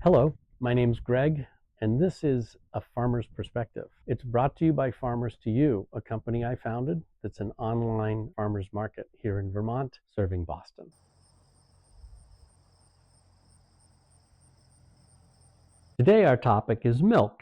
Hello, my name's Greg, and this is A Farmer's Perspective. It's brought to you by Farmers to You, a company I founded that's an online farmers market here in Vermont, serving Boston. Today our topic is milk,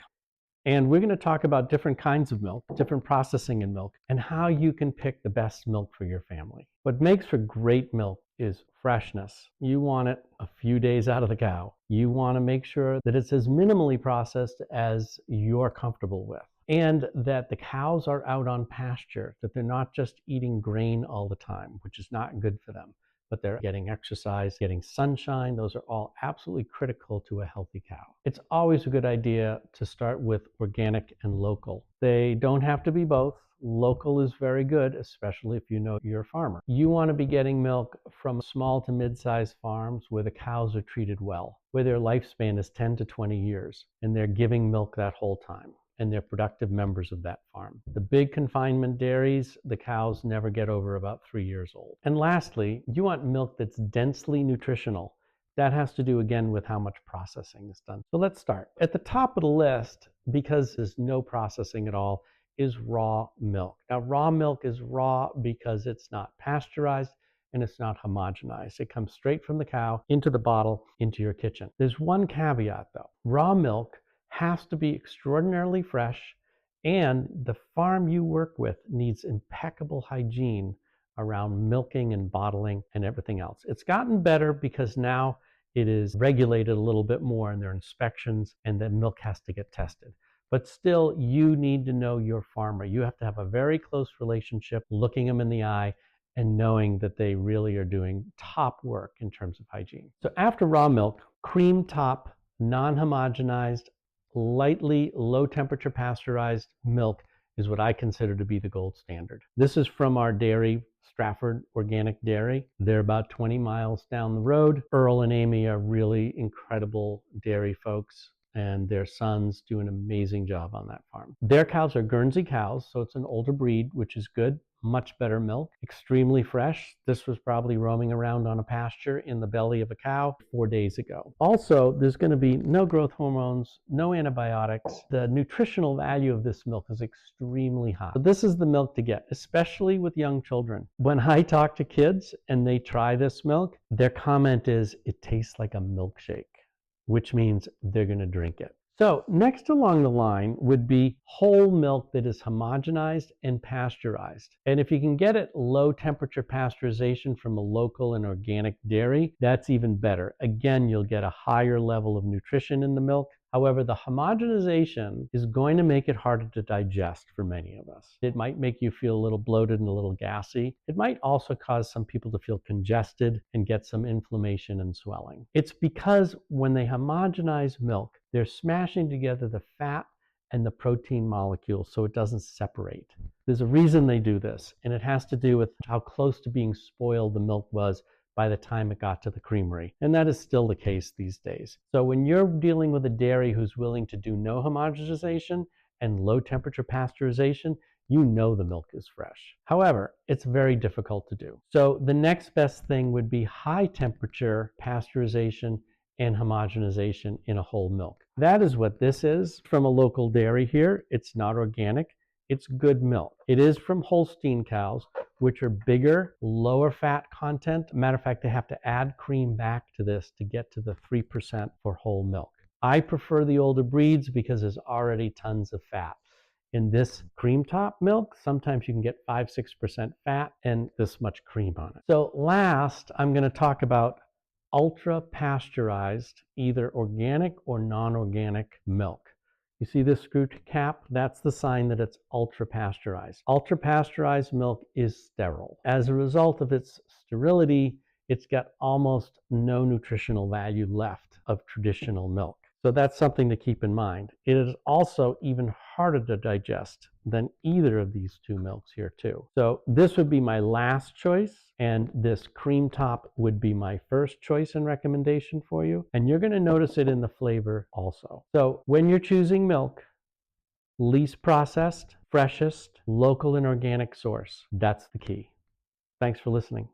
and we're going to talk about different kinds of milk, different processing in milk, and how you can pick the best milk for your family. What makes for great milk is freshness. You want it a few days out of the cow. You want to make sure that it's as minimally processed as you're comfortable with, and that the cows are out on pasture, that they're not just eating grain all the time, which is not good for them, but they're getting exercise, getting sunshine. Those are all absolutely critical to a healthy cow. It's always a good idea to start with organic and local. They don't have to be both. Local is very good, especially if you know you're a farmer. You want to be getting milk from small to mid-sized farms where the cows are treated well, where their lifespan is 10 to 20 years, and they're giving milk that whole time, and they're productive members of that farm. The big confinement dairies, the cows never get over about 3 years old. And lastly, you want milk that's densely nutritional. That has to do again with how much processing is done. So let's start. At the top of the list, because there's no processing at all, is raw milk. Now, raw milk is raw because it's not pasteurized and it's not homogenized. It comes straight from the cow into the bottle, into your kitchen. There's one caveat though. Raw milk has to be extraordinarily fresh, and the farm you work with needs impeccable hygiene around milking and bottling and everything else. It's gotten better because now it is regulated a little bit more, and there are inspections, and the milk has to get tested. But still, you need to know your farmer. You have to have a very close relationship, looking them in the eye and knowing that they really are doing top work in terms of hygiene. So after raw milk, cream top, non-homogenized, lightly low temperature pasteurized milk is what I consider to be the gold standard. This is from our dairy, Stratford Organic Dairy. They're about 20 miles down the road. Earl and Amy are really incredible dairy folks, and their sons do an amazing job on that farm. Their cows are Guernsey cows, so it's an older breed, which is good. Much better milk, extremely fresh. This was probably roaming around on a pasture in the belly of a cow 4 days ago. Also, there's going to be no growth hormones, no antibiotics. The nutritional value of this milk is extremely high. So this is the milk to get, especially with young children. When I talk to kids and they try this milk, their comment is, it tastes like a milkshake, which means they're going to drink it. So next along the line would be whole milk that is homogenized and pasteurized. And if you can get it low temperature pasteurization from a local and organic dairy, that's even better. Again, you'll get a higher level of nutrition in the milk. However, the homogenization is going to make it harder to digest for many of us. It might make you feel a little bloated and a little gassy. It might also cause some people to feel congested and get some inflammation and swelling. It's because when they homogenize milk, they're smashing together the fat and the protein molecules so it doesn't separate. There's a reason they do this, and it has to do with how close to being spoiled the milk was by the time it got to the creamery. And that is still the case these days. So when you're dealing with a dairy who's willing to do no homogenization and low temperature pasteurization, you know the milk is fresh. However, it's very difficult to do. So the next best thing would be high temperature pasteurization and homogenization in a whole milk. That is what this is from a local dairy here. It's not organic. It's good milk. It is from Holstein cows, which are bigger, lower fat content. Matter of fact, they have to add cream back to this to get to the 3% for whole milk. I prefer the older breeds because there's already tons of fat. In this cream top milk, sometimes you can get 5-6% fat and this much cream on it. So last, I'm going to talk about ultra pasteurized, either organic or non-organic milk. You see this screw cap? That's the sign that it's ultra pasteurized. Ultra pasteurized milk is sterile. As a result of its sterility, it's got almost no nutritional value left of traditional milk. So that's something to keep in mind. It is also even harder to digest than either of these two milks here too. So this would be my last choice, and this cream top would be my first choice and recommendation for you. And you're going to notice it in the flavor also. So when you're choosing milk, least processed, freshest, local and organic source. That's the key. Thanks for listening.